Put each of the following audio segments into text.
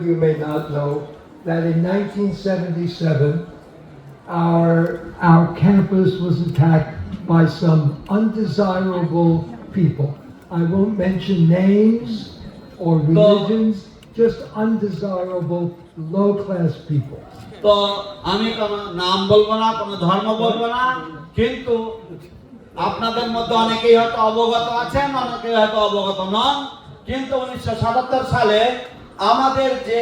You may not know that in 1977, our campus was attacked by some undesirable people. I won't mention names or religions, just undesirable, low-class people. তো আমি কোনো নাম বলবো না, কোনো ধর্ম বলবো না, কিন্তু আপনাদের মধ্যে অনেকেই হয়তো অবগত আছেন, অনেকেই হয়তো অবগত নন, কিন্তু 1977 সালে আমাদের যে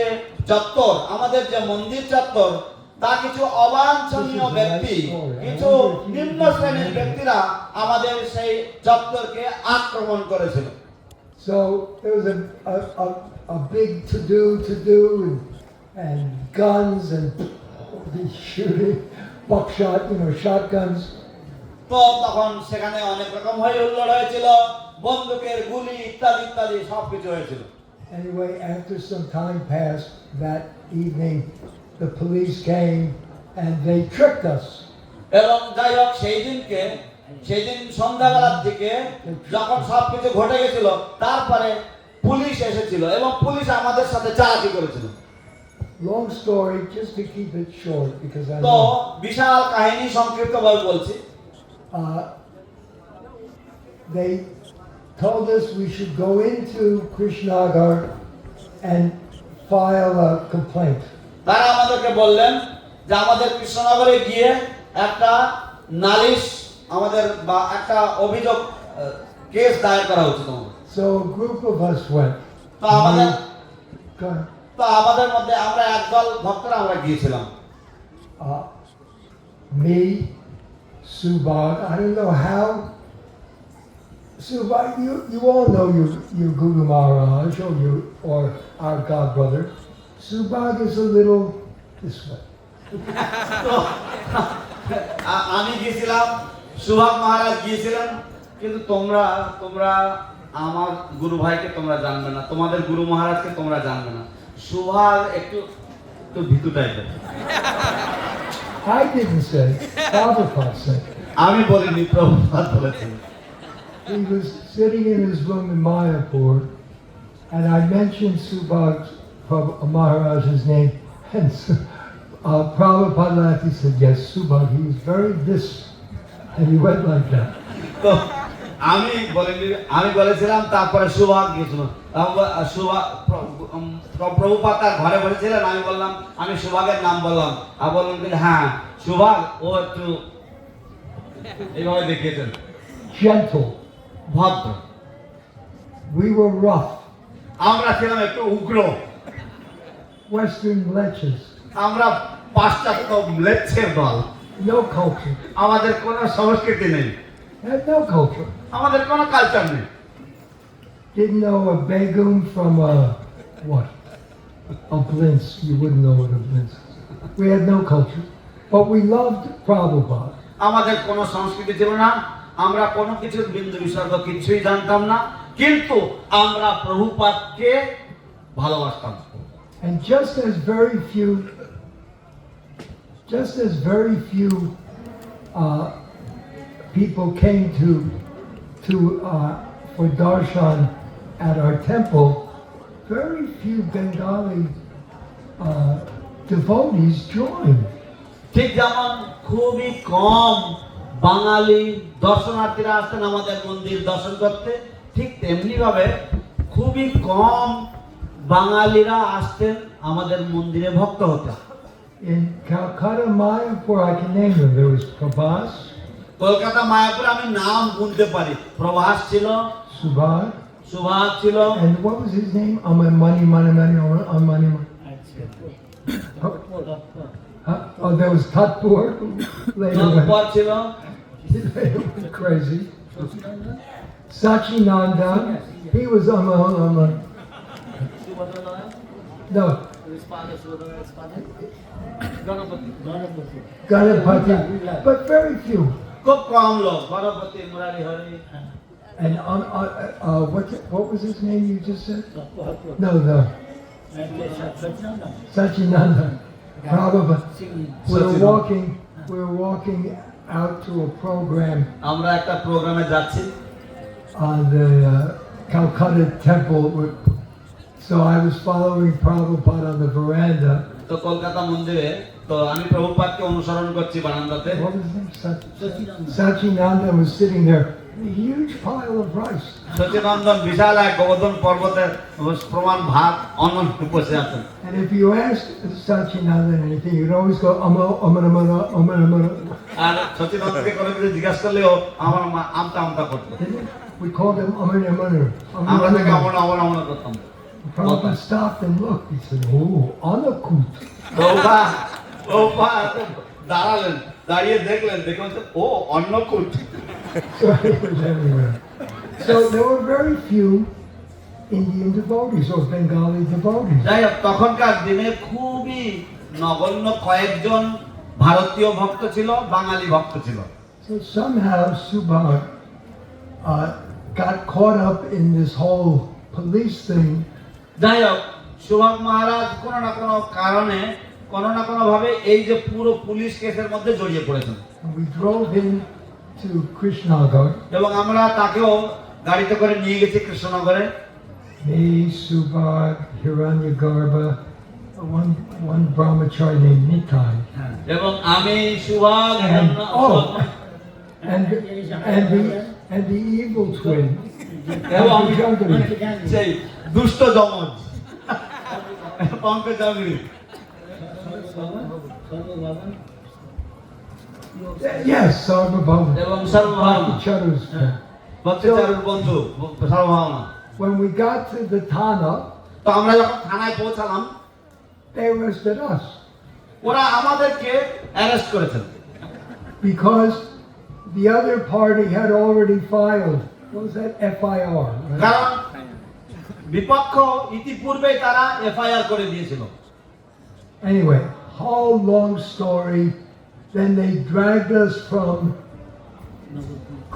চত্বর, আমাদের যে মন্দির চত্বর, তা কিছু অবাঞ্ছনীয় ব্যক্তি, কিছু নিম্ন শ্রেণীর ব্যক্তিরা আমাদের সেই চত্বরকে আক্রমণ করেছিল। So there was a big to-do and guns and shooting, buckshot, shotguns. তো তখন সেখানে অনেক রকম হই হুল্লোড় হয়েছিল, বন্দুকের গুলি ইত্যাদি ইত্যাদি সবকিছু হয়েছিল। Anyway, after some time passed, that evening the police came and they tricked us. এবং যাই হোক সেই দিন সন্ধ্যাবেলার দিকে যখন সবকিছু ঘটে গেছিল, তারপরে পুলিশ এসেছিল এবং পুলিশ আমাদের সাথে চালাকি করেছিল। Long story, just to keep it short, because I তো know. বিশাল কাহিনী সংক্ষিপ্তভাবে বলছি। They told us we should go into Krishnagar and file a complaint. তারা আমাদেরকে বললেন যে আমাদের কৃষ্ণনগরে গিয়ে একটা নালিশ, আমাদের বা একটা অভিযোগ কেস দায়ের করা উচিত। So a group of us went. তো আমাদের মধ্যে আমরা একদল ভক্তরা আমরা গিয়েছিলাম। Me, Subhag, I don't know how. Subhag, you all know your Guru Maharaj or our God brother. Subhag is a little this way. আমি গিয়েছিলাম, সুভাগ মহারাজ গিয়েছিলেন, কিন্তু তোমরা আমার গুরু ভাইকে তোমরা জানবে না, তোমাদের গুরু মহারাজকে তোমরা জানবে না। সুভাগ একটু ভীতু টাইপের। I didn't say, Prabhupada said. আমি বলিনি, প্রভুপাদ বলেছেন। He was sitting in his room in Mayapur, and I mentioned Subhag Maharaj's name, and Prabhupada laughed. He said, "Yes, Subhag. He was very this," and he went like that. তো আমি বলেছিলাম, তারপরে সুভাগ গিয়েছিল। প্রভুপাদ তার ঘরে বসেছিলেন, আমি বললাম, আমি সুভাগের নাম বললাম, আর বললাম যে হ্যাঁ সুভাগ, ও একটু এইভাবে দেখিয়েছেন, Gentle. ভদ্র। We were rough. আমরা ছিলাম একটু উগ্র। Western leches. আমরা পাশ্চাত্য ম্লেচ্ছের দল। No culture. আমাদের কোনো সংস্কৃতি নেই, Had no culture. আমাদের কোনো কালচার নেই। Didn't know a begum from a what? A blintz. You wouldn't know what a blintz is. We had no culture, but we loved Prabhupada. আমাদের কোনো সংস্কৃতি ছিল না, আমরা কোনো কিছুর বিন্দু বিসর্গ কিছুই জানতাম না, কিন্তু আমরা প্রভুপাদকে ভালোবাসতাম। And just as very few people came for darshan at our temple, very few Bengali devotees joined. ঠিক যেমন খুবই কম বাঙালি দর্শনার্থীরা আসতেন আমাদের মন্দির দর্শন করতে, ঠিক তেমনি ভাবে খুবই কম বাঙালিরা আসতেন আমাদের মন্দিরে ভক্ত হতে। In Calcutta, Mayapur, I can name them. There was Prabhas. Kolkata Mayapur আমি নাম গুনতে পারি। প্রভাস ছিল, Subhag. সুভাগ ছিল, And what was his name? Amani. Oh, there was Tatpur. Later went crazy. Sachinanda. He was no. Ganapati. But very few. খুব কম লোক। Ganapati, Murari Hari. And what was his name you just said? No. Sachinanda. Prabhupada. We were walking out to a program আমরা একটা প্রোগ্রামে যাচ্ছি, on the Calcutta temple with So I was following Prabhupada on the veranda. তো কলকাতা মন্দিরে তো আমি প্রভুপাদকে অনুসরণ করছি বারান্দাতে। What was his name? Sachinanda was sitting there, a huge pile of rice. Sachinandan বিশাল এক গোবর্ধন পর্বতের প্রমাণ ভাত অন্ন বসে আছেন। And if you asked Sachinanda anything, you'd always go, amana, amana, amana, amana. আর সচিনন্দনকে কোনো কিছু জিজ্ঞাসা করলেও আমার মা আমতা আমতা করতো। We called him amana, amana. আমরা তাকে অমন অমন অমন করতাম। Prabhupada stopped and looked. He said, oh, Anakut. Prabhupada দাঁড়ালেন, দাঁড়িয়ে দেখলেন, দেখে বলছে, ও Annakut. So he was everywhere. So there were very few Indian devotees or Bengali devotees. যাই হোক, তখনকার দিনে খুবই নগণ্য কয়েকজন ভারতীয় ভক্ত ছিল, বাঙালি ভক্ত ছিল। So somehow Subhag got caught up in this whole police thing. যাই হোক, সুভাষ মহারাজ কোনো না কোনো কারণে কোনো না কোনো ভাবে এই যে পুরো পুলিশ কেসের মধ্যে জড়িয়ে পড়েছেন। And we drove him to Krishnagar. এবং আমরা তাকেও গাড়িতে করে নিয়ে গেছি কৃষ্ণনগরে। Me, Subhag, Hiranyagarbha, one brahmachari named Nitai. এবং আমি সুভাগ And the evil twin. এবং Pankajangri. সেই দুষ্ট যমজ পঙ্কজাগরি। Yes, Sarvabhauma. এবং সর্বভাবনা Charu's friend. ভক্তিচারুর বন্ধু সর্বভাবনা। When we got to the Thana, তো আমরা যখন থানায় পৌঁছালাম, they arrested us ওরা আমাদেরকে অ্যারেস্ট করেছেন। because the other party had already filed. What was that? FIR. Right? কারণ বিপক্ষ ইতিপূর্বেই তারা এফআইআর করে দিয়েছিল। Anyway, whole long story. Then they dragged us from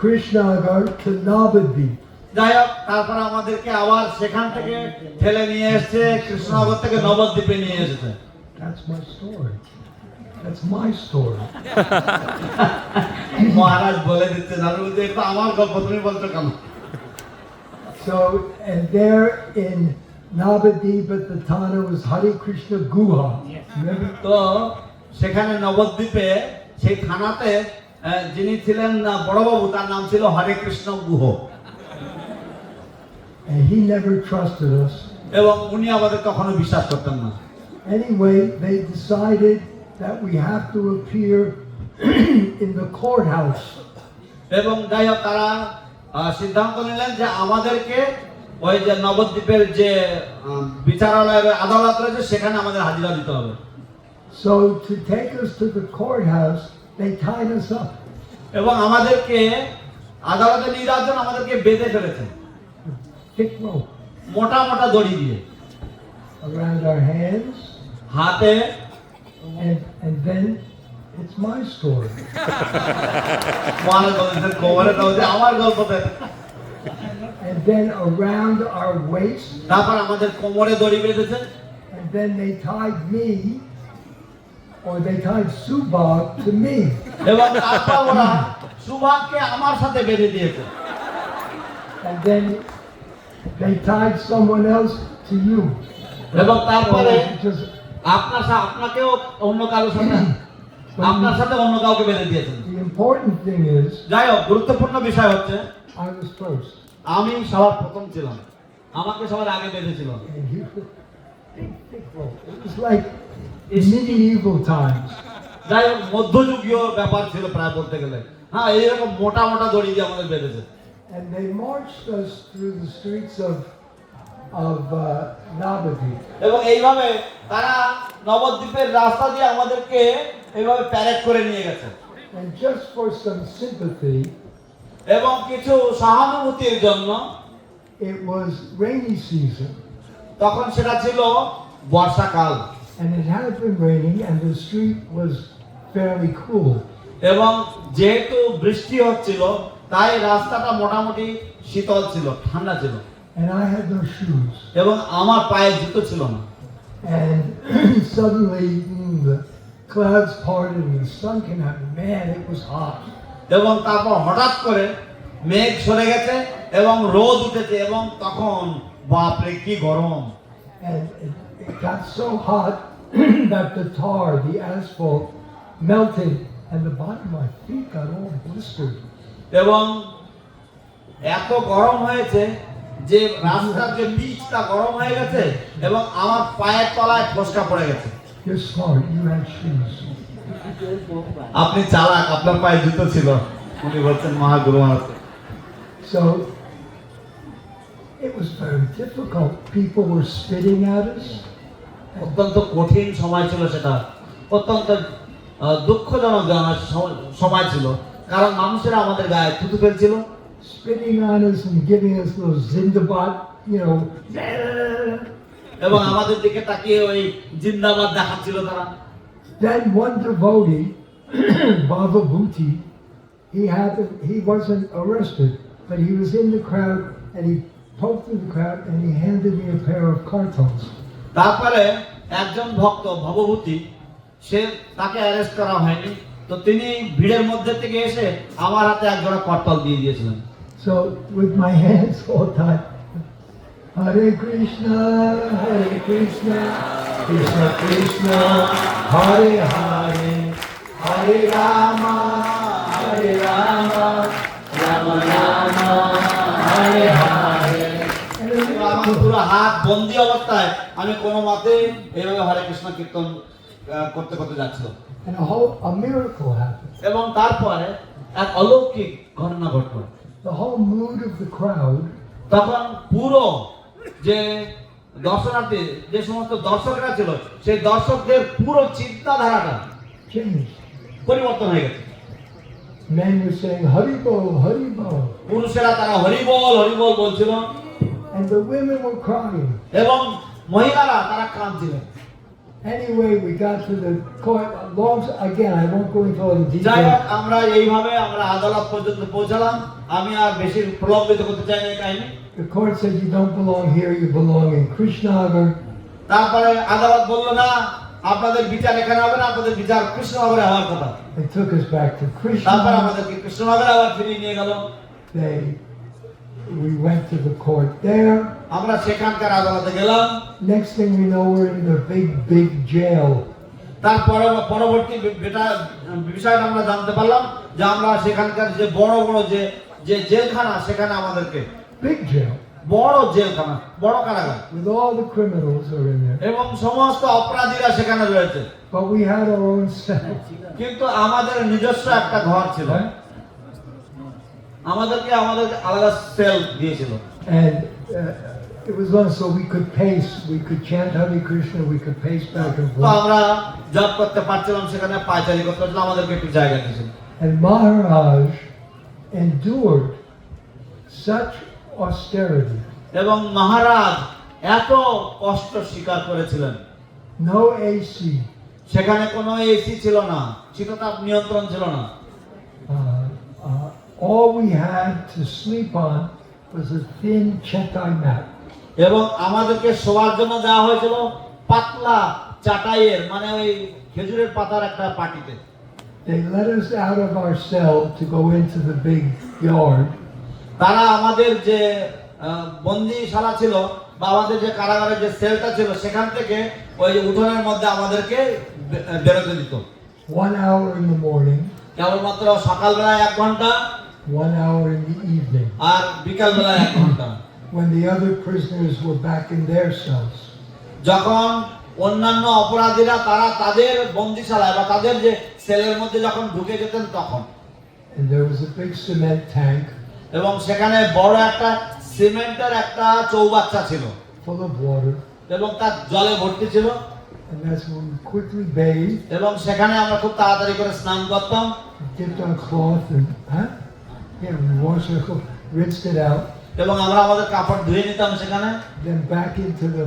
Krishnagar to Navadvip. যাই হোক, তারপর আমাদেরকে আবার সেখান থেকে ঠেলে নিয়ে এসেছে, কৃষ্ণনগর থেকে নবদ্বীপে নিয়ে এসেছে। That's my story. That's my story. মহারাজ বলে দিচ্ছে, দাদু এটা আমার গল্প, তুমি বলছো কেন? So, and there in Navadvip at the Thana was Hare Krishna Guha. Remember? তো সেখানে নবদ্বীপে সেই থানাতে যিনি ছিলেন বড়বাবু, তার নাম ছিল হরে Krishna Guha. And he never trusted us. এবং উনি আমাদের কখনো বিশ্বাস করতেন না। Anyway, they decided that we have to appear in the courthouse. এবং যাই হোক, তারা সিদ্ধান্ত নিলেন যে আমাদেরকে ওই যে নবদ্বীপের যে বিচারালয়ের আদালত রয়েছে সেখানে আমাদের হাজিরা দিতে হবে। So to take us to the courthouse, they tied us up. এবং আমাদেরকে আদালতে নিয়ে যাওয়ার জন্য আমাদেরকে বেঁধে ফেলেছে Thick rope মোটা মোটা দড়ি দিয়ে, around our hands, হাতে। and then it's my story. মহারাজ বলেছেন, কোমরে দাও যে আমার গল্পতে। And then around our waist, তারপর আমাদের কোমরে দড়ি বেঁধেছে। and then they tied me, or they tied Subhag to me. এবং তারপর ওরা সুভাগকে আমার সাথে বেঁধে দিয়েছে। And then they tied someone else to you. এবং তারপরে Just আপনাকেও অন্য কারোর সাথে, আপনার সাথে অন্য কাউকে বেঁধে দিয়েছেন। the important thing is, যাই হোক, গুরুত্বপূর্ণ বিষয় হচ্ছে I was first. আমি সবার প্রথম ছিলাম, আমাকে সবার আগে বেঁধেছিল। And he was big rope. It was like medieval times. যাই হোক, মধ্যযুগীয় ব্যাপার ছিল প্রায় বলতে গেলে। হ্যাঁ, এইরকম মোটা মোটা দড়ি দিয়ে আমাদের বেঁধেছে। And they marched us through the streets of Navadvip. এবং এইভাবে তারা নবদ্বীপের রাস্তা দিয়ে আমাদেরকে এইভাবে প্যারেড করে নিয়ে গেছে। And just for some sympathy, এবং কিছু সহানুভূতির জন্য, it was rainy season. তখন সেটা ছিল বর্ষাকাল, And it had been raining and the street was fairly cool. এবং যেহেতু বৃষ্টি হচ্ছিল তাই রাস্তাটা মোটামুটি শীতল ছিল, ঠান্ডা ছিল। And I had no shoes. এবং আমার পায়ে জুতো ছিল না। And suddenly the clouds parted and the sun came out. Man, it was hot. এবং তারপর হঠাৎ করে মেঘ সরে গেছে এবং রোদ উঠেছে, এবং তখন বাপরে কি গরম। and it got so hot that the tar, the asphalt, melted, and the bottom of my feet got all blistered. এবং এত গরম হয়েছে যে রাস্তার যে পিচটা গরম হয়ে গেছে এবং আমার পায়ের তলায় ফোসকা পড়ে গেছে। You're smart. You had shoes. আপনি চালাক, আপনার পায়ে জুতো ছিল, উনি বলছেন মহাগুরু মহারাজ। So it was very difficult. People were spitting at us. অত্যন্ত কঠিন সময় ছিল সেটা, অত্যন্ত দুঃখজনক সময় ছিল, কারণ মানুষেরা আমাদের গায়ে থুতু ফেলছিল, Spitting on us and giving us those Zindabad, এবং আমাদের দিকে তাকিয়ে ওই জিন্দাবাদ দেখাচ্ছিল তারা। Then one devotee, Baba Bhuti, he wasn't arrested, but he was in the crowd and he poked through the crowd and he handed me a pair of kartals. তারপরে একজন ভক্ত ভবভূতি, সে তাকে অ্যারেস্ট করা হয়নি, তো তিনি ভিড়ের মধ্যে থেকে এসে আমার হাতে এক জোড়া করতাল দিয়ে দিয়েছিলেন। So with my hands all tied, Hare Krishna, Krishna Krishna, Hare Hare, Hare Rama, Rama Rama, Hare Hare. আমার পুরো হাত বন্দি অবস্থায় আমি কোনো মতে এইভাবে হরে কৃষ্ণ কীর্তন করতে করতে যাচ্ছিলাম, And a miracle happened. এবং তারপরে এক অলৌকিক ঘটনা ঘটল। The whole mood of the crowd তখন পুরো যে দর্শনার্থী, যে সমস্ত দর্শকরা ছিল, সেই দর্শকদের পুরো চিন্তাধারাটা changed. পরিবর্তন হয়ে গেছে। Men were saying Hari Bol, Hari Bol, পুরুষেরা তারা হরিবল হরিবল বলছিল, and the women were crying. এবং মহিলারা তারা কাঁদছিলেন। Anyway, we got to the court. Again, I won't go into all the যাই হোক, details. আমরা এইভাবে আমরা আদালত পর্যন্ত পৌঁছালাম। আমি আর বেশি প্রলম্বিত করতে চাই না এই কাহিনী। The court said you don't belong here, you belong in Krishnagar. তারপরে আদালত বলল না, আপনাদের বিচার এখানে হবে না, আপনাদের বিচার কৃষ্ণনগরে হওয়ার কথা। They took us back to তারপর Krishnagar. আমাদেরকে কৃষ্ণনগরে আবার ফিরিয়ে নিয়ে গেল। We went to the court there. আমরা সেখানকার আদালতে গেলাম। Next thing we know, we're in the big jail. তারপরে পরবর্তী বিষয়টা আমরা জানতে পারলাম যে আমরা সেখানকার যে বড় বড় যে জেলখানা, সেখানে আমাদেরকে Big jail. বড় জেলখানা, বড় কারাগার, With all the criminals are in there. এবং সমস্ত অপরাধীরা সেখানে রয়েছে। But we had our own cell. কিন্তু আমাদের নিজস্ব একটা ঘর ছিল, আমাদেরকে আলাদা সেল দিয়েছিল। And it was on so we could pace, we could chant Hare Krishna, we could pace back and তো forth. আমরা জব করতে পারছিলাম, সেখানে পায়চারি করতে পারছিলাম, আমাদেরকে একটু জায়গা দিয়েছিল। And Maharaj endured such austerity. এবং মহারাজ এত কষ্ট স্বীকার করেছিলেন। No AC. সেখানে কোনো এসি ছিল না, শীততাপ নিয়ন্ত্রণ ছিল না। All we had to sleep on was a thin chetai mat. এবং আমাদেরকে শোয়ার জন্য দেওয়া হয়েছিল পাতলা চাটাইয়ের, মানে ওই খেজুরের পাতার একটা পাটিতে। They let us out of our cell to go into the big yard. তারা আমাদের যে বন্দিশালা ছিল বা আমাদের যে কারাগারের যে সেলটা ছিল, সেখান থেকে ওই উঠোনের মধ্যে আমাদেরকে বেরোতে দিত। 1 hour in the morning, কেবলমাত্র সকালবেলায় 1 ঘন্টা, 1 hour in the evening, আর বিকালবেলায় 1 ঘন্টা, when the other prisoners were back in their cells. যখন অন্যান্য অপরাধীরা তারা তাদের বন্দিশালায় বা তাদের যে সেলের মধ্যে যখন ঢুকে যেতেন তখন। And there was a big cement tank এবং সেখানে বড় একটা সিমেন্টের একটা চৌবাচ্চা ছিল, full of water, এবং তার জলে ভর্তি ছিল, and that's when we quickly bathed, এবং সেখানে আমরা খুব তাড়াতাড়ি করে স্নান করতাম, dipped our cloth and, we washed our clothes, rinsed it out, এবং আমরা আমাদের কাপড় ধুয়ে নিতাম সেখানে। then back into the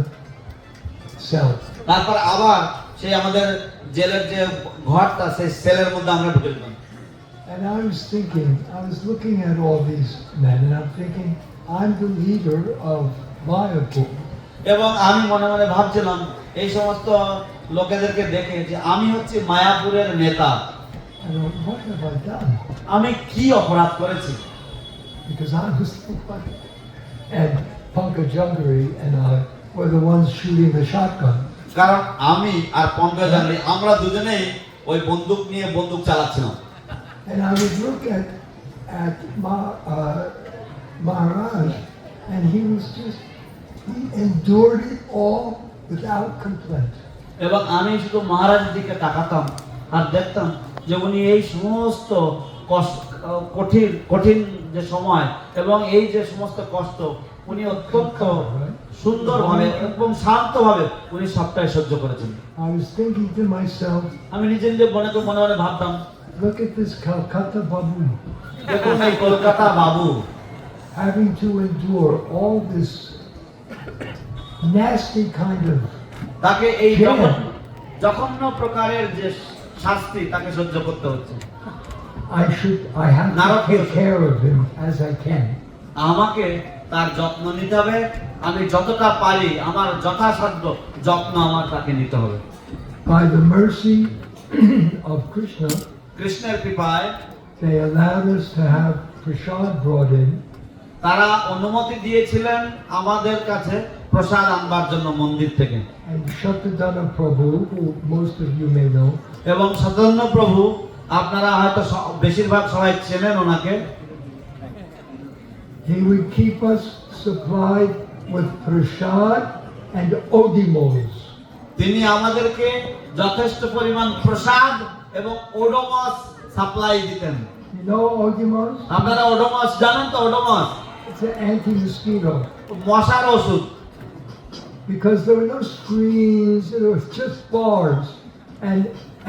cell. তারপর আবার সেই আমাদের জেলের যে ঘরটা, সেই সেলের মধ্যে আমরা ঢুকে যেতাম। And I was looking at all these men, and I'm thinking, I'm the leader of Mayapur. এবং আমি মনে মনে ভাবছিলাম এই সমস্ত লোকেদেরকে দেখে যে আমি হচ্ছি মায়াপুরের নেতা। And what have I done? আমি কি অপরাধ করেছি? Because I was the one. And Pankajangari and I were the ones shooting the shotgun. কারণ আমি আর পঙ্কজালি আমরা দুজনেই ওই বন্দুক নিয়ে বন্দুক চালাচ্ছিলাম। And I would look at Maharaj, and he endured it all without complaint. এবং আমি শুধু মহারাজের দিকে তাকাতাম আর দেখতাম যে উনি এই সমস্ত কঠিন কঠিন যে সময় এবং এই যে সমস্ত কষ্ট উনি অত্যন্ত সুন্দরভাবে এবং শান্তভাবে উনি সবটাই সহ্য করেছেন। I was thinking to myself, আমি নিজে নিজে মনে মনে ভাবতাম, look at this Calcutta Babu দেখুন এই কলকাতা বাবু having to endure all this nasty kind of তাকে এই জঘন্য প্রকারের যে শাস্তি তাকে সহ্য করতে হচ্ছে। I have to take care of him as I can. আমাকে তার যত্ন নিতে হবে, আমি যতটা পারি আমার যথাসাধ্য যত্ন আমার তাকে নিতে হবে। By the mercy of Krishna, কৃষ্ণের কৃপায় they allowed us to have prasad brought in, তারা অনুমতি দিয়েছিলেন আমাদের কাছে প্রসাদ আনবার জন্য মন্দির থেকে। and Shatadana Prabhu, who most of you may know, এবং সদন্য প্রভু আপনারা হয়তো বেশিরভাগ সবাই চেনেন ওনাকে। he would keep us supplied with prasad and odimos. তিনি আমাদেরকে যথেষ্ট পরিমাণ প্রসাদ এবং ওডোমস সাপ্লাই দিতেন। You know odimos? আপনারা ওডোমস জানেন তো? Odomos It's an anti-mosquito. মশার ওষুধ। Because there were no screens, there was just bars,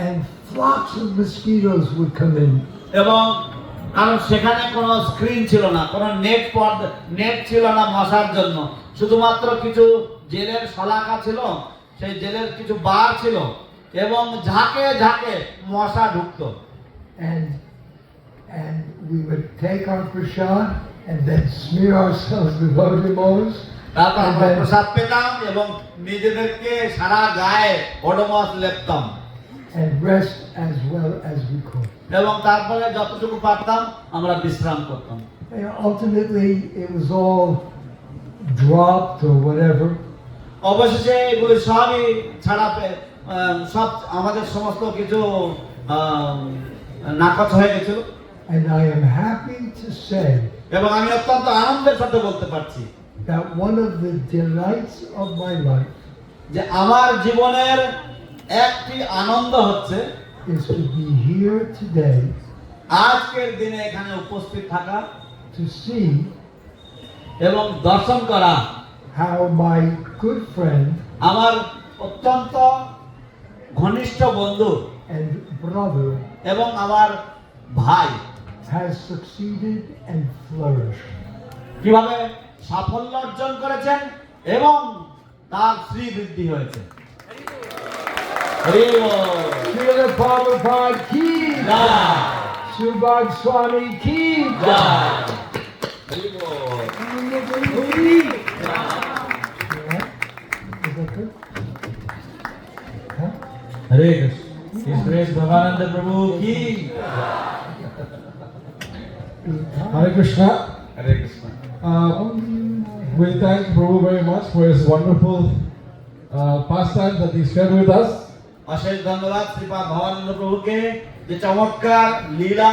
and flocks of mosquitoes would come in. এবং কারণ সেখানে কোনো স্ক্রিন ছিল না, কোনো নেট ছিল না মশার জন্য, শুধুমাত্র কিছু জেলের শলাকা ছিল, সেই জেলের কিছু বার ছিল এবং ঝাঁকে ঝাঁকে মশা ঢুকতো। And we would take our prasad and then smear ourselves with odimos. তারপর আমরা প্রসাদ পেতাম এবং নিজেদেরকে সারা গায়ে Odomos লেপতাম And rest as well as we could. এবং তারপরে যতটুকু পারতাম আমরা বিশ্রাম করতাম। And ultimately, it was all dropped or whatever. অবশেষে এগুলো সবই সব আমাদের সমস্ত কিছু নাকচ হয়ে গেছিল। And I am happy to say এবং আমি অত্যন্ত আনন্দের সাথে বলতে পারছি that one of the delights of my life যে আমার জীবনের একটি আনন্দ হচ্ছে is to be here today আজকের দিনে এখানে উপস্থিত থাকা to see এবং দর্শন করা how my good friend আমার অত্যন্ত ঘনিষ্ঠ বন্ধু and brother এবং আমার ভাই has succeeded and flourished. কিভাবে সাফল্য অর্জন করেছেন এবং তার শ্রীবৃদ্ধি হয়েছে। হরি বল। Srila Prabhupada ki Joy. Subhag Swami ki Joy. Hari ball. Is that good? Huh? Hare Krishna. His Grace Bhavananda Prabhu की Hare Krishna. Hare Krishna. We thank Prabhu very much for his wonderful pastime that he shared with us. অশেষ ধন্যবাদ শ্রীপাদ ভবানন্দ প্রভুকে যে চমৎকার লীলা